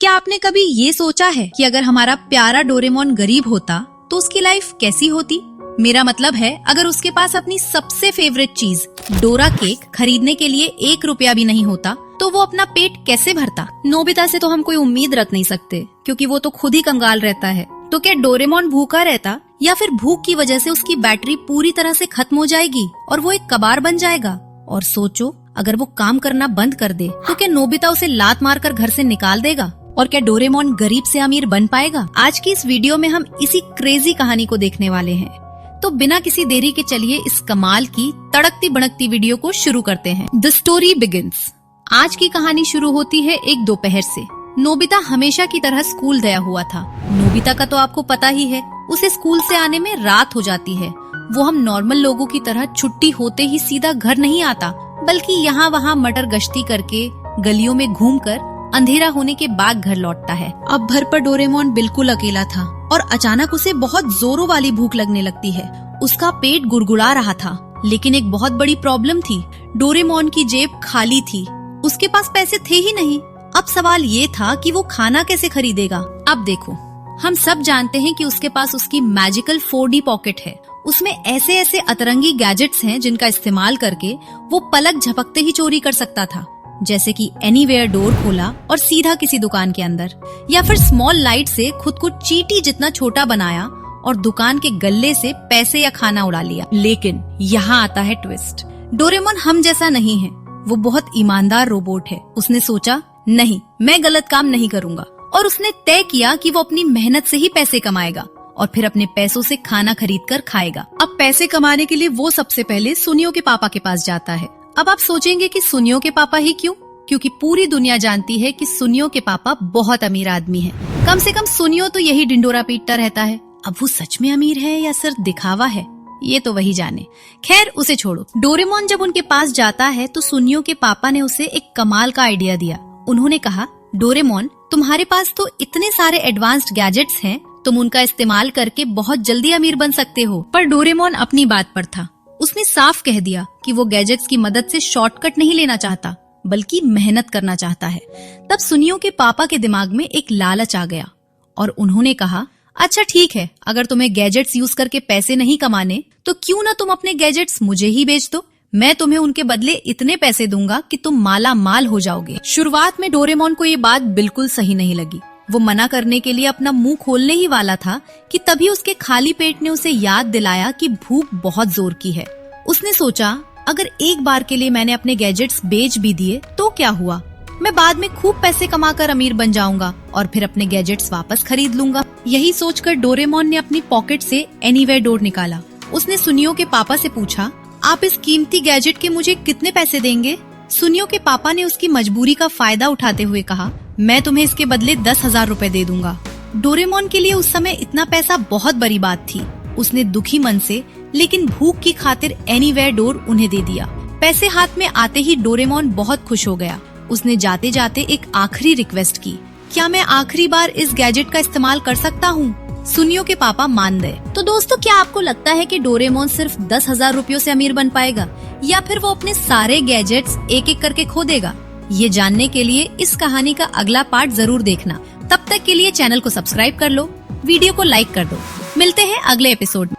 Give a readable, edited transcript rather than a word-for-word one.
क्या आपने कभी ये सोचा है कि अगर हमारा प्यारा डोरेमोन गरीब होता तो उसकी लाइफ कैसी होती? मेरा मतलब है, अगर उसके पास अपनी सबसे फेवरेट चीज डोरा केक खरीदने के लिए 1 रुपया भी नहीं होता तो वो अपना पेट कैसे भरता? नोबिता से तो हम कोई उम्मीद रख नहीं सकते क्योंकि वो तो खुद ही कंगाल रहता है। तो क्या डोरेमोन भूखा रहता या फिर भूख की वजह से उसकी बैटरी पूरी तरह से खत्म हो जाएगी और वो एक कबाड़ बन जाएगा? और सोचो, अगर वो काम करना बंद कर दे तो क्या नोबिता उसे लात मारकर घर से निकाल देगा? और क्या डोरेमोन गरीब से अमीर बन पाएगा? आज की इस वीडियो में हम इसी क्रेजी कहानी को देखने वाले हैं। तो बिना किसी देरी के चलिए इस कमाल की तड़कती भड़कती वीडियो को शुरू करते हैं। The story begins. आज की कहानी शुरू होती है एक दोपहर से। नोबिता हमेशा की तरह स्कूल गया हुआ था। नोबिता का तो आपको पता ही है, उसे स्कूल से आने में रात हो जाती है। वो हम नॉर्मल लोगों की तरह छुट्टी होते ही सीधा घर नहीं आता, बल्कि यहाँ वहाँ मटर गश्ती करके गलियों में घूमकर अंधेरा होने के बाद घर लौटता है। अब घर पर डोरेमोन बिल्कुल अकेला था और अचानक उसे बहुत जोरों वाली भूख लगने लगती है। उसका पेट गुड़गुड़ा रहा था, लेकिन एक बहुत बड़ी प्रॉब्लम थी। डोरेमोन की जेब खाली थी, उसके पास पैसे थे ही नहीं। अब सवाल ये था कि वो खाना कैसे खरीदेगा। अब देखो, हम सब जानते हैं कि उसके पास उसकी मैजिकल 4D पॉकेट है। उसमें ऐसे ऐसे अतरंगी गैजेट्स हैं जिनका इस्तेमाल करके वो पलक झपकते ही चोरी कर सकता था, जैसे कि एनीवेयर डोर खोला और सीधा किसी दुकान के अंदर, या फिर स्मॉल लाइट से खुद को चींटी जितना छोटा बनाया और दुकान के गल्ले से पैसे या खाना उड़ा लिया। लेकिन यहाँ आता है ट्विस्ट। डोरेमोन हम जैसा नहीं है, वो बहुत ईमानदार रोबोट है। उसने सोचा, नहीं, मैं गलत काम नहीं करूँगा, और उसने तय किया कि वो अपनी मेहनत से ही पैसे कमाएगा और फिर अपने पैसों से खाना खरीद कर खाएगा। अब पैसे कमाने के लिए वो सबसे पहले सुनियो के पापा के पास जाता है। अब आप सोचेंगे कि सुनियो के पापा ही क्यों? क्योंकि पूरी दुनिया जानती है कि सुनियो के पापा बहुत अमीर आदमी हैं। कम से कम सुनियो तो यही डिंडोरा पीटता रहता है। अब वो सच में अमीर है या सिर्फ दिखावा है, ये तो वही जाने। खैर, उसे छोड़ो। डोरेमोन जब उनके पास जाता है तो सुनियो के पापा ने उसे एक कमाल का आइडिया दिया। उन्होंने कहा, डोरेमोन, तुम्हारे पास तो इतने सारे एडवांस्ड गैजेट्स हैं, तुम उनका इस्तेमाल करके बहुत जल्दी अमीर बन सकते हो। पर डोरेमोन अपनी बात पर था। उसने साफ कह दिया कि वो गैजेट्स की मदद से शॉर्टकट नहीं लेना चाहता, बल्कि मेहनत करना चाहता है। तब सुनियो के पापा के दिमाग में एक लालच आ गया और उन्होंने कहा, अच्छा ठीक है, अगर तुम्हें गैजेट्स यूज करके पैसे नहीं कमाने तो क्यों ना तुम अपने गैजेट्स मुझे ही बेच दो। मैं तुम्हें उनके बदले इतने पैसे दूंगा कि तुम माला माल हो जाओगे। शुरुआत में डोरेमोन को ये बात बिल्कुल सही नहीं लगी। वो मना करने के लिए अपना मुंह खोलने ही वाला था कि तभी उसके खाली पेट ने उसे याद दिलाया कि भूख बहुत जोर की है। उसने सोचा, अगर एक बार के लिए मैंने अपने गैजेट्स बेच भी दिए तो क्या हुआ? मैं बाद में खूब पैसे कमाकर अमीर बन जाऊंगा और फिर अपने गैजेट्स वापस खरीद लूंगा। यही सोचकर डोरेमोन ने अपनी पॉकेट से एनीवेयर डोर निकाला। उसने सुनियो के पापा से पूछा, आप इस कीमती गैजेट के मुझे कितने पैसे देंगे? सुनियो के पापा ने उसकी मजबूरी का फायदा उठाते हुए कहा, मैं तुम्हें इसके बदले 10,000 रुपए दे दूंगा। डोरेमोन के लिए उस समय इतना पैसा बहुत बड़ी बात थी। उसने दुखी मन से लेकिन भूख की खातिर एनीवेयर डोर उन्हें दे दिया। पैसे हाथ में आते ही डोरेमोन बहुत खुश हो गया। उसने जाते जाते एक आखिरी रिक्वेस्ट की, क्या मैं आखिरी बार इस गैजेट का इस्तेमाल कर सकता हूँ? सुनियो के पापा मान गए। तो दोस्तों, क्या आपको लगता है कि डोरेमोन सिर्फ 10,000 रुपयों से अमीर बन पाएगा या फिर वो अपने सारे गैजेट्स एक एक करके खो देगा? ये जानने के लिए इस कहानी का अगला पार्ट जरूर देखना। तब तक के लिए चैनल को सब्सक्राइब कर लो, वीडियो को लाइक कर दो। मिलते हैं अगले एपिसोड में।